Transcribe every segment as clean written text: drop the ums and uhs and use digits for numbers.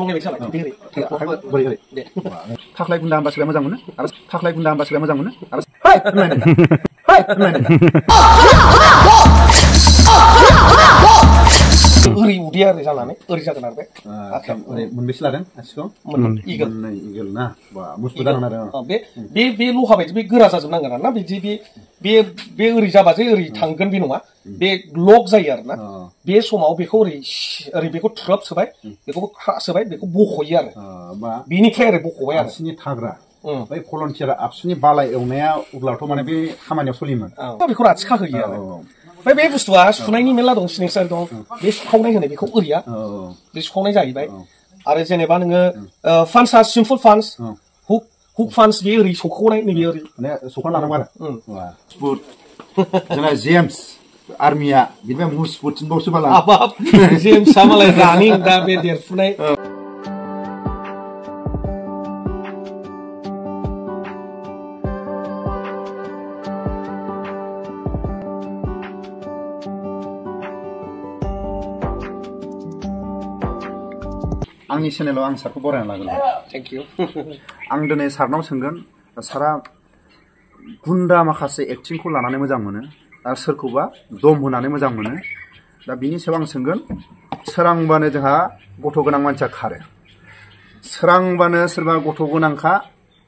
संनाय बायदि जाबाय बिदि बोरै बोरै दे खाख्लाय गुन्दा होनबा सोरबा मोजां मोनो आरो खाख्लाय गुन्दा होनबा सोरबा मोजां मोनो आरो ओरै उदैया ओरै जानानै ओरै जागोन आरो बे ओरै मोनबेसे लादों आसिखौ इगल ना बा मजबुत जागोन आरो बे लहा बायदि बे गोरा जाजोबनांगोन आरो ना बिदि बे ओरै जाबासो ओरै थांगोन बे नङा बे लक जायो आरो ना बे समाव बेखौ ओरै बेखौ थ्रोब सोबाय बेखौबो ख्रा सोबाय बेखौ बख'यो आरो बिनिफ्राय ओरै बख'बाय आरो आसिनि थाग्रा बै भलन्टियार आबसुनि बाला एवनाया अब्लाथ' माने बे खामानियाव सोलियोमोन बेखौ राथिखा होयो आरो ओमफ्राय बे बुस्थुआ सुनायनि मेरला दं सिगनेसार दं बे सुखावनाय होनो बेखौ ओरैया बे सुखावनाय जाहैबाय आरो जेनेबा नोङो फान्सआ सिम्पल फान्स हुक फान्स बे ओरै सौखावनाय नैबे ओरै माने सौखावना लानांगौ आरो जोंना जेम्स आर्मिया बिनिफ्राय मुसबुटसिनबावसो बाला जेम्सआ मालाय रानिं दा बे देरफुनाय आंनि चेनेलाव आं सारखौ बरायना लागोन थेंक इउ आं दिनै सारनाव सोंगोन सारा गुन्दा माखासे एक्टिंखौ लानानै मोजां मोनो आरो सोरखौबा दम होनानै मोजां मोनो दा बिनि सायाव आं सोंगोन सोरांबानो जोंहा गथ' गोनां मानसिया खारो सोरांबानो सोरबा गथ' गोनांखा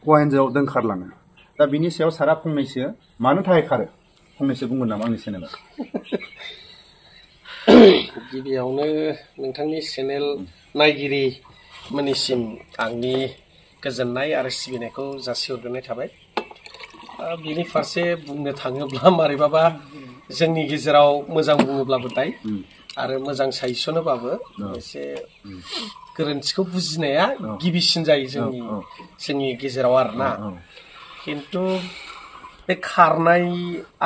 हौवा हिन्जाव दोनखारलाङो दा बिनि सायाव सारा फंनैसो मानो थाखाय खारो फंनैसो बुंगोन नामा आंनि चेनेलाव गिबियावनो नोंथांनि चेनेल नायगिरि मोननिसिम आंनि गोजोननाय आरो सिबिनायखौ जासिहरग्रोनाय थाबाय बिनि फारसे बुंनो थाङोब्ला मारैबाबा जोंनि गेजेराव मोजां बुङोब्लाबो दाय आरो मोजां सायसनोबाबो एसे गोरोन्थिखौ बुजिनाया गिबिसिन जायो जोंनि गेजेराव आरोना खिन्थु बे खारनाय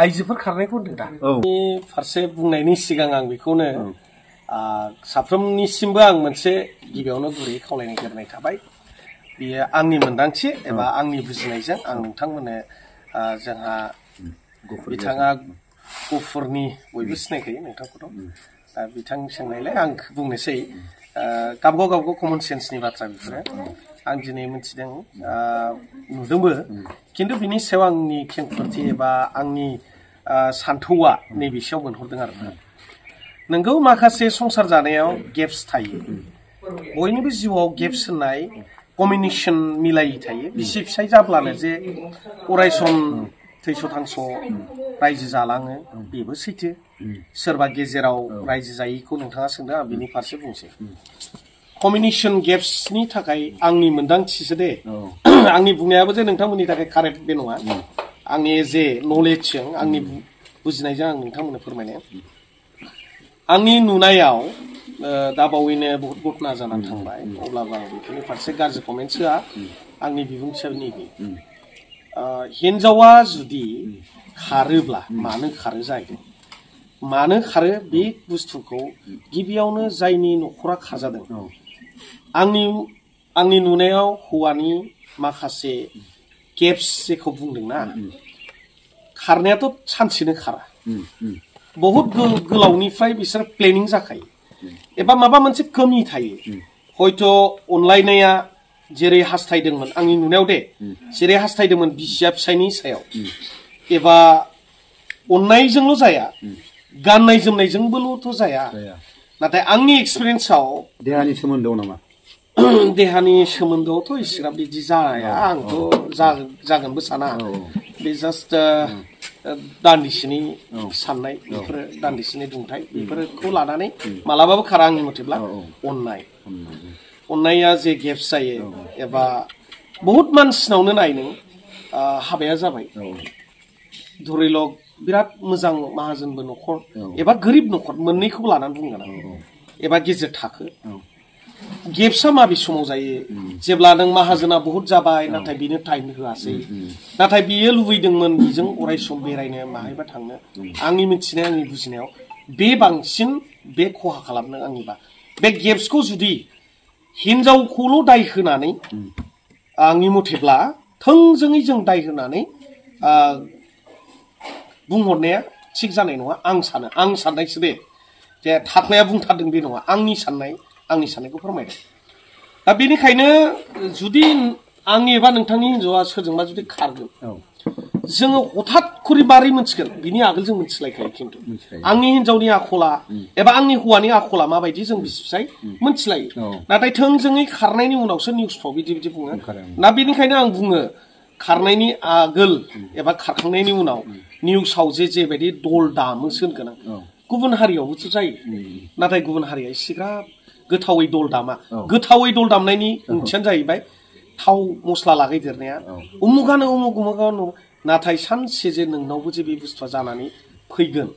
आइजोफोर खारनायखौ होनदों दा बेनि फारसे बुंनायनि सिगां आं बेखौनो साफ्रोमनिसिमबो आं मोनसे गिबियावनो गुरैयै खावलायनाय थाबाय बेयो आंनि मोन्दांथि एबा आंनि बुजिनायजों आं नोंथांमोननो जोंहा बिथाङा गुफुरनि बयबो सिनायखायो नोंथांखौथ' दा बिथां सोंनायलाय आं बुंनोसै गावबागाव कमन सेन्सनि बाथ्रा बेफोरो आं दिनै मिथिदों नुदोंबो खिन्थु बिनि सायाव आंनि खेंफोरथि एबा आंनि सान्थौआ नैबेसेयाव मोनहरदों आरो नोंगौ माखासे संसार जानायाव गेप्स थायो बयनिबो जिउआव गेप्स होननाय कम्बिनेसन मिलायै थायो बिसि फिसाय जाब्लानो जे अरायसम थैस' थांस' रायजो जालाङो बेबो सैथो सोरबा गेजेराव रायजो जायैखौ नोंथाङा सोंदों आं बिनि फारसे बुंसै कम्बिनेसन गेप्सनि थाखाय आंनि मोन्दांथिसो दे आंनि बुंनायाबो जे नोंथांमोननि थाखाय कारेक्ट बे नङा आंनि जे नलेजजों आंनि बुजिनायजों आं नोंथांमोननो फोरमायनाय आंनि नुनायाव दा बावैनो बहुत घटना जानानै थांबाय अब्लाबो आं बेफोरनि फारसे गाज्रि कमेन्टस होआ आंनि बिबुंथिया नैबे हिन्जावा जुदि खारोब्ला मानो खारो जाहैदों मानो खारो बे बुस्थुखौ गिबियावनो जायनि न'खरा खाजादों आंनि नुनायाव हौवानि माखासे गेप्स जेखौ बुंदोंना खारनायाथ' सानसेनो खारा बहुत गोलावनिफ्राय बिसोर प्लेनिं जाखायो एबा माबा मोनसे कमि थायो हयथ' अनलायनाया जेरै हास्थायदोंमोन आंनि नुनायाव दे जेरै हास्थायदोंमोन बिसिया फिसायनि सायाव एबा अननायजोंल' जाया गाननाय जोमनायजोंबोल'थ' जाया नाथाय आंनि एक्सपिरियेन्सआव देहानि सोमोन्दोआव नामा देहानि सोमोन्दोआवथ' इसिग्राब बिदि जाया आंथ' जागोनबो साना बे जास्ट दान्दिसेनि साननाय बेफोरो दान्दिसेनि दुंथाय बेफोरखौ लानानै मालाबाबो खारा आंनि मथेब्ला अननाया जे गेप्स जायो एबा बहुत मानसिनावनो नाय नों हाबाया जाबाय धरिलक बिराद मोजां माहाजोनबो न'खर एबा गोरिब न'खर मोननैखौबो लानानै बुंगोन आं एबा गेजेर थाखो गेप्सआ माबे समाव जायो जेब्ला नों माहाजोना बहुत जाबाय नाथाय बेनो टाइम होआसै नाथाय बियो लुबैदोंमोन बिजों अराय सम बेरायनो माहायबा थांनो आंनि मिथिनाय आंनि बुजिनायाव बे बांसिन बे खहा खालामदों आंनिबा बे गेप्सखौ जुदि हिनजावखौल' दाय होनानै आंनि मथेब्ला थोंजोङै जों दाय होनानै बुंहरनाया थिग जानाय नङा आं साननायसो दे जे थाख्लाया बुंथारदों बे नङा आंनि साननायखौ फोरमायदों दा बेनिखायनो जुदि आंनि एबा नोंथांनि हिनजावा सोरजोंबा जुदि खारगोन जोङो हठात खरि मारै मोनथिगोन बिनि आगोल जों मोनथिलायखायो खिन्थु आंनि हिनजावनि आखला एबा आंनि हौवानि आखला माबायदि जों बिसि फिसाय मोनथिलायो नाथाय थोंजोङै खारनायनि उनावसो निउसफ्राव बिदि बुङो ना बेनिखायनो आं बुङो खारनायनि आगोल एबा खारखांनायनि उनाव निउसाव जेबायदि दल दामोसो होनगोन आं गुबुन हारियावबोथ' जायो नाथाय गुबुन हारिया एसेग्राब गोथावै दल दामा गोथावै दल दामनायनि ओंथियानो जाहैबाय थाव मस्ला लागायदेरनाया उमुगानो उमुगानो नाथाय सानसे जे नोंनावबो जे बे बुस्थुआ जानानै फैगोन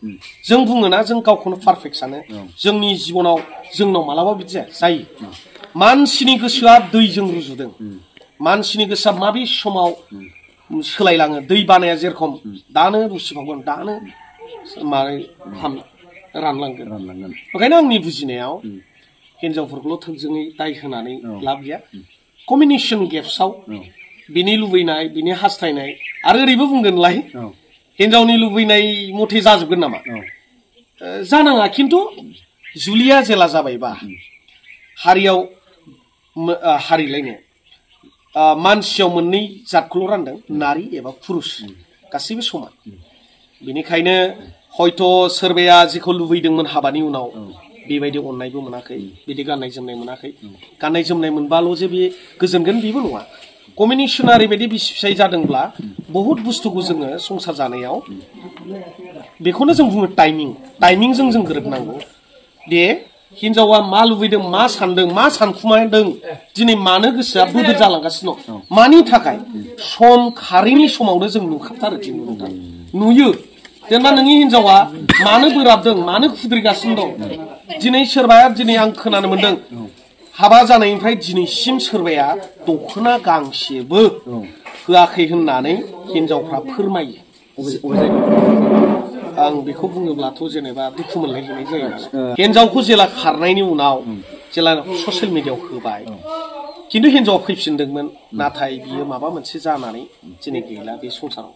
जों बुङोना जों गावखौनो पारफेक्ट सानो जोंनि जिबनाव जोंनाव मालाबा बिदि जायो मानसिनि गोसोआ दैजों रुजुदों मानसिनि गोसोआ माबे समाव सोलायलाङो दै बानाया जेरखम दानो रुसिफावगोन दानो रानलांगोन ओंखायनो आंनि बुजिनायाव हिनजावफोरखौल' थोंजोङै दाय होनानै लाब गैया कम्बिनेसन गेप्सआव बिनि लुबैनाय बिनि हास्थायनाय आरो ओरैबो बुंगोनलाय हिनजावनि लुबैनाय मथे जाजोबगोन नामा जानाङा खिन्थु जुलिया जेला जाबायबा हारियाव हारिलायनो मानसियाव मोननै जातखौल' रानदों नारि एबा पुरुष गासैबो समान बेनिखायनो हयथ' सोरबाया जेखौ लुबैदोंमोन हाबानि उनाव बेबायदि अननायबो मोनाखै बिदि गाननाय जोमनाय मोनाखै गाननाय जोमनाय मोनबाल' जे बे गोजोनगोन बेबो नङा कम्बिनेसना ओरैबायदि बिसि फिसाय जादोंब्ला बहुद बुस्थुखौ जोङो संसार जानायाव बेखौनो जों बुङो टाइमिंजों जों गोरोबनांगौ दे हिनजावा मा लुबैदों मा सानदों मा सानखुमादों दिनै मानो गोसोआ बोदोर जालांगासिनो दं मानि थाखाय सम खारैनि समावनो जों नुखाथारो नुयो जेनेबा नोंनि हिनजावा मानो बोराबदों मानो खुद्रिगासिनो दं दिनै सोरबाया दिनै आं खोनानो मोनदों हाबा जानायनिफ्राय दिनैसिम सोरबाया दखना गांसेबो होआखै होननानै हिनजावफ्रा फोरमायो आं बेखौ बुङोब्लाथ' जेनेबा दुखु मोनलायहैनाय जायो हिनजावखौ जेला खारनायनि उनाव जेला ससियेल मिडियायाव होबाय खिन्थु हिनजावा फैफिनदोंमोन नाथाय बियो माबा मोनसे जानानै दिनै गैला बे संसाराव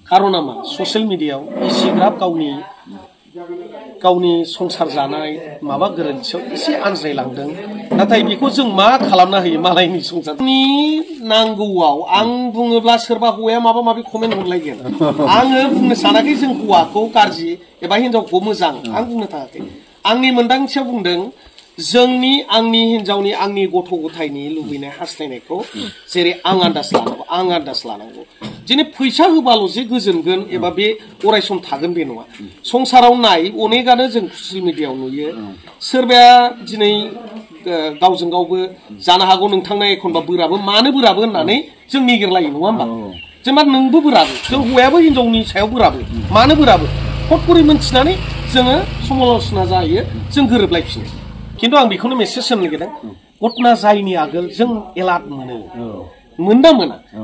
खारना मा ससियेल मिडियायाव इसिग्राब गावनि संसार जानाय माबा गोरोन्थियाव एसे आनज्रायलांदों नाथाय बेखौ जों मा खालामना होयो मालायनि संसारनि नांगौआव आं बुङोब्ला सोरबा हौवाया माबा माबि कमेन्ट हरलायगोन आङो बुंनो सानाखै जों हौवाखौ गाज्रि एबा हिनजावखौ मोजां आं बुंनो थाङाखै आंनि मोनदांथियाव बुंदों जोंनि आंनि हिनजावनि आंनि गथ' गथायनि लुबैनाय हास्थायनायखौ जेरै आं आन्दाज लानांगौ दिनै फैसा होबाल' जे गोजोनगोन एबा बे अरायसम थागोन बे नङा संसाराव नाय अनेकानो जों ससियेल मिडियायाव नुयो सोरबाया दिनै गावजों गावबो जानो हागौ नोंथांना एखनबा बोराबो मानो बोराबो होननानै जों निगिरलायो नङा होमबा जेनेबा नोंबो बोराबो जों हौवायाबो हिनजावनि सायाव बोराबो मानो बोराबो फटकरि मोनथिनानै जोङो समाल'सना जायो जों गोरोबलायफिनो खिन्थु आं बेखौनो मेसेज होनो नागिरदों घटना जायैनि आगोल जों एलार्ट मोना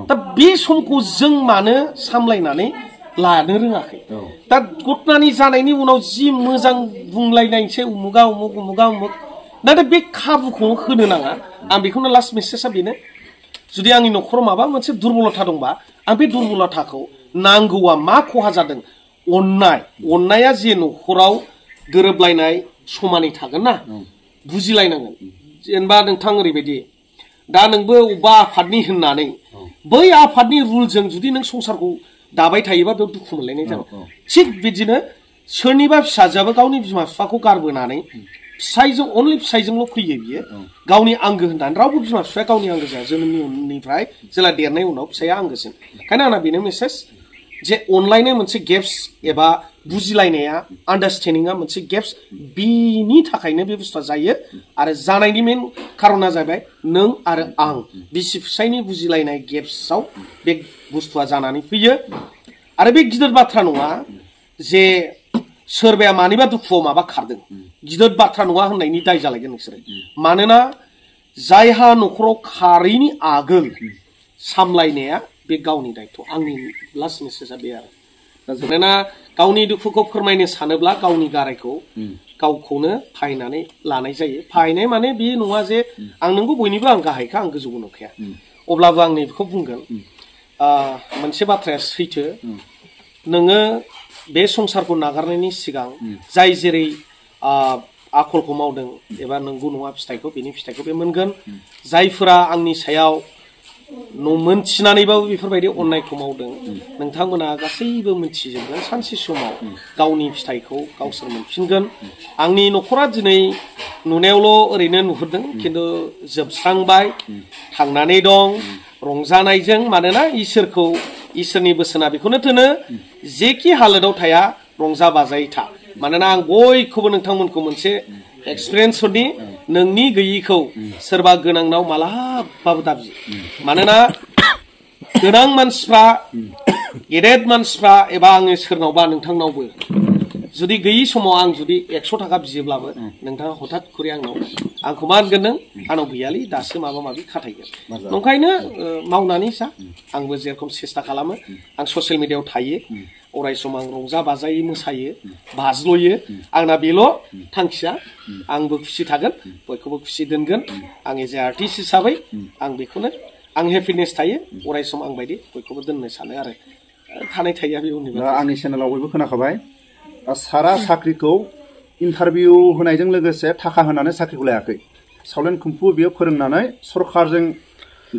दा बे समखौ जों मानो सामलायनानै लानो रोङाखै दा घटनानि जानायनि उनाव जि मोजां बुंलायनायसै उमुगा उमुग नाथाय बे खाबुखौ होनो नाङा आं बेखौनो लास्ट मेसेजआ बेनो जुदि आंनि न'खराव माबा मोनसे दुरबलथा दंबा आं बे दुरबलथाखौ नांगौआ मा खहा जादों अननाया जे न'खराव गोरोबलायनाय समानै थागोन ना बुजिलायनांगोन जेनेबा नोंथां ओरैबायदि दा नोंबो अबेबा आफादनि होननानै बै आफादनि रुलजों जुदि नों संसारखौ दाबाय थायोबा बेयाव दुखु मोनलायनाय जागोन थिग बिदिनो सोरनिबा फिसाजोआबो गावनि बिमा बिफाखौ गारबोनानै अनलि फिसायजोंल' फैयो बियो गावनि आंगो होननानै रावबो बिमा बिफाया गावनि आंगो जाया जोनोमनि उननिफ्राय जेला देरनाय उनाव फिसाया आंगोसिन ओंखायनो आंना बेनो मेसेज जे अनलायनाय मोनसे गेप्स एबा बुजिलायनाया आन्डारस्टेन्डिंआ मोनसे गेप्स बिनि थाखायनो बे बुस्थुआ जायो आरो जानायनि मेन खारना जाबाय नों आरो आं बिसि फिसायनि बुजिलायनाय गेप्सआव बे बुस्थुआ जानानै फैयो आरो बे गिदिर बाथ्रा नङा जे सोरबाया मानिबा दुखुआव माबा खारदों गिदिर बाथ्रा नङा होननायनि दाय जालायगोन नोंसोरो मानोना जायहा न'खराव खारैनि आगोल सामलायनाया बे गावनि दायथ' आंनि लास्ट मेसेजआ बे आरो मानोना गावनि दुखुखौ फोरमायनो सानोब्ला गावनि गारायखौ गावखौनो फाहायनानै लानाय जायो फाहायनाय माने बे नङा जे आं नोंबो बयनिबो आं गाहायखा आं गोजौबो नंखाया अब्लाबो आं नैबेखौ बुंगोन मोनसे बाथ्राया सैथो नोङो बे संसारखौ नागारनायनि सिगां जाय जेरै आखलखौ मावदों एबा नंगौ नङा फिथाइखौ बेनि फिथाइखौ बे मोनगोन जायफोरा आंनि सायाव मोनथिनानैबाबो बेफोरबायदि अननायखौ मावदों नोंथांमोना गासैबो मिथिजोबगोन सानसे समाव गावनि फिथाइखौ गावसोर मोनफिनगोन आंनि न'खरा दिनै नुनायावल' ओरैनो नुहुरदों खिन्थु जोबस्रांबाय थांनानै दं रंजानायजों मानोना इसोरनि बोसोना बेखौनो थोनो जेखि हालोदाव थाया रंजा बाजायै था मानोना आं बयखौबो नोंथांमोनखौ मोनसे एक्सपिरियेन्स हरनि नोंनि गैयिखौ सोरबा गोनांनाव मालाबाबो दाबि मानोना गोनां मानसिफ्रा गेदेर मानसिफ्रा एबा आङो सोरनावबा नोंथांनावबो जुदि गैयि समाव आं जुदि 100 थाखा बियोब्लाबो नोंथाङा हठात खरि आंखौ मा होनगोन नों आंनाव गैयालै दासो माबा माबि खाथायगोन नंखायनो मावनानै जा आंबो जेरखम सेस्था खालामो आं ससियेल मिडियायाव थायो अराय सम आं रंजा बाजायै मोसायो बाज्ल'यो आंना बेल' थांखिया आंबो खुसि थागोन बयखौबो खुसि दोनगोन आं एज ए आर्टिस्ट हिसाबै आं बेखौनो आं हेपिनेस थायो अराय सम आं बायदि बयखौबो दोननो सानो आरो थानाय थाया बे उननि आंनि चेनेलाव बयबो खोनाखाबाय सारा साख्रिखौ इन्टारभिउ होनायजों लोगोसे थाखा होनानै साख्रिखौ लायाखै सावलेन खुम्फु बियो फोरोंनानै सरखारजों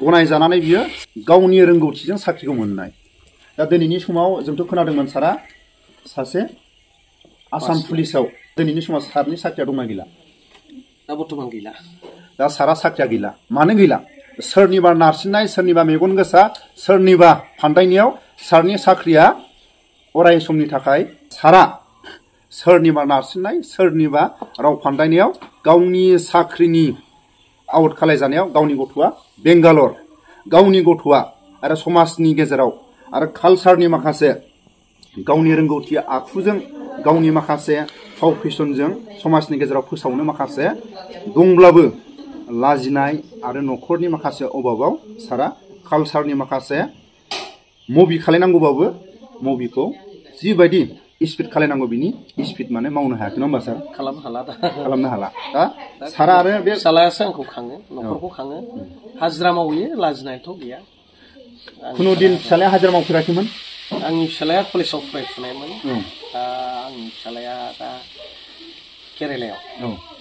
गनायजानानै बियो गावनि रोंगौथिजों साख्रिखौ मोननाय दा दिनैनि समाव जोंथ' खोनादोंमोन सारा सासे आसाम पुलिसाव दिनैनि समाव सारनि साख्रिया दंना गैला दा बर्थमान गैला दा सारा साख्रिया गैला मानो गैला सोरनिबा नारसिननाय सोरनिबा मेगन गोसा सोरनिबा फान्दायनायाव सारनि साख्रिया अराय समनि थाखाय सारा सोरनिबा नारसिननाय सोरनिबा राव फान्दायनायाव गावनि साख्रिनि आउट खालायजानायाव गावनि गथ'आ बेंगालर गावनि गथ'आ आरो समाजनि गेजेराव आरो कालसारनि माखासे गावनि रोंगौथि आखुजों गावनि माखासे फाव फेशनजों समाजनि गेजेराव फोसावनो माखासे दंब्लाबो लाजिनाय आरो न'खरनि माखासे अभाबाव सारा कालसारनि माखासे मुभि खालायनांगौबाबो मुभिखौ जिबायदि स्पिड खालायनांगौ बिनि स्पिड माने मावनो हायाखै नङा होमबा सार खालामनो हाला दा सारा आरो बे फिसालायासो आंखौ खाङो न'खरखौ खाङो हाजिरा मावहैयो लाजिनायथ' गैया खुनु दिन फिसालाया हाजिरा मावफेराखैमोन आंनि फिसालाया कलेजाव फरायफुनायमोन दा आंनि फिसालाया दा केरेलायाव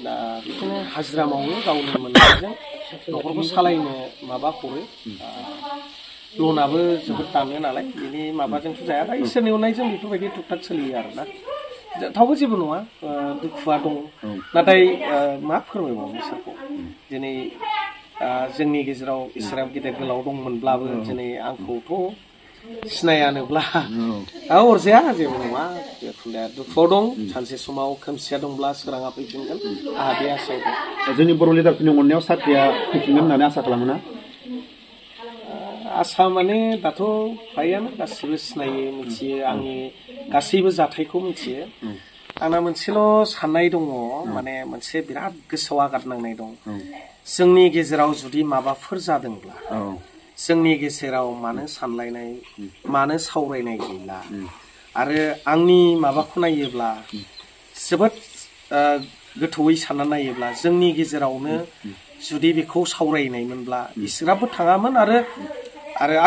दा बिदिनो हाजिरा मावो गावनि मोननायजों न'खरखौ सालायनो माबा हरो लनाबो जोबोद दानो नालाय बिनि माबाजोंथ' जाया दा इसोरनि अननायजों बेफोरबायदि टुकटाक सोलियो आरोना थेवबो जेबो नङा दुखुआ दं नाथाय मा फोरमायबावनो इसोरखौ दिनै जोंनि गेजेराव इसोरा गेदेर गोलाव दंमोनब्लाबो दिनै आंखौथ' सिनायानोब्ला अरजाया जेबो नङा दुखुआव दं सानसे समाव खोमसिया दंब्ला सोराङा फैफिनगोन आंहा बे आसायाव दं जोंनि बर' लिडारफोरनि अननायाव साख्रिया फैफिनगोन होननानै आसा खालामो ना आसा माने दाथ' फ्रायानो गासिबो सिनायो मिथियो आंनि गासैबो जाथायखौ मिथियो आंना मोनसेल' साननाय दङ माने मोनसे बिराद गोसोआव आघात नांनाय दं जोंनि गेजेराव जुदि माबाफोर जादोंब्ला जोंनि गेजेराव मानो सानलायनाय मानो सावरायनाय गैला आरो आंनि माबाखौ नायोब्ला जोबोद गोथौयै सानना नायोब्ला जोंनि गेजेरावनो जुदि बेखौ सावरायनायमोनब्ला इसोराबो थाङामोन आरो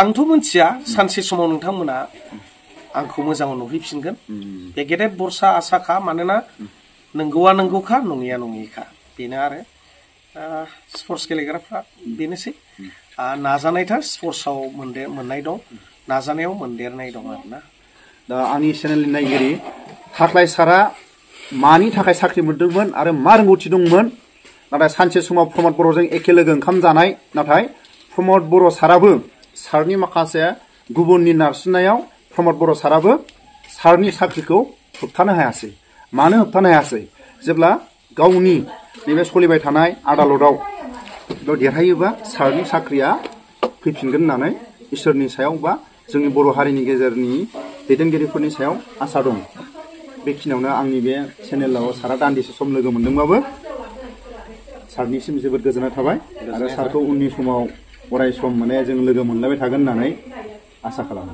आंथ' मिथिया सानसे समाव नोंथांमोना आंखौ मोजाङाव नुहैफिनगोन बे गेदेर बरसा आसाखा मानोना नंगौआ नंगौखा नङैया नङैखा बेनो आरो स्पर्ट्स गेलेग्राफ्रा बेनोसै नाजानायथार स्पर्ट्सआव मोननाय दं नाजानायाव मोनदेरनाय दं आरोना दा आंनि चेनेलनि नायगिरि थाख्लाय सारा मानि थाखाय साख्रि मोनदोंमोन आरो मा रोंगौथि दंमोन नाथाय सानसे समाव प्रमद बर'जों एखे लोगो ओंखाम जानाय नाथाय प्रमद बर' साराबो सारनि माखासे गुबुननि नारसिननायाव प्रमद बर' साराबो सारनि साख्रिखौ होबथानो हायासै मानो होबथानो हायासै जेब्ला गावनि नैबे सोलिबाय थानाय आदालताव देरहायोबा सारनि साख्रिया फैफिनगोन होननानै इसोरनि सायाव बा जोंनि बर' हारिनि गेजेरनि दैदेनगिरिफोरनि सायाव आसा दं बेखिनियावनो आंनि बे चेनेलाव सारा दान्दिसे सम लोगो मोनदोंबाबो सारनिसिम जोबोद गोजोननाय थाबाय आरो सारखौ उननि समाव अराय सम माने जों लोगो मोनलायबाय थागोन होननानै आसा खालामो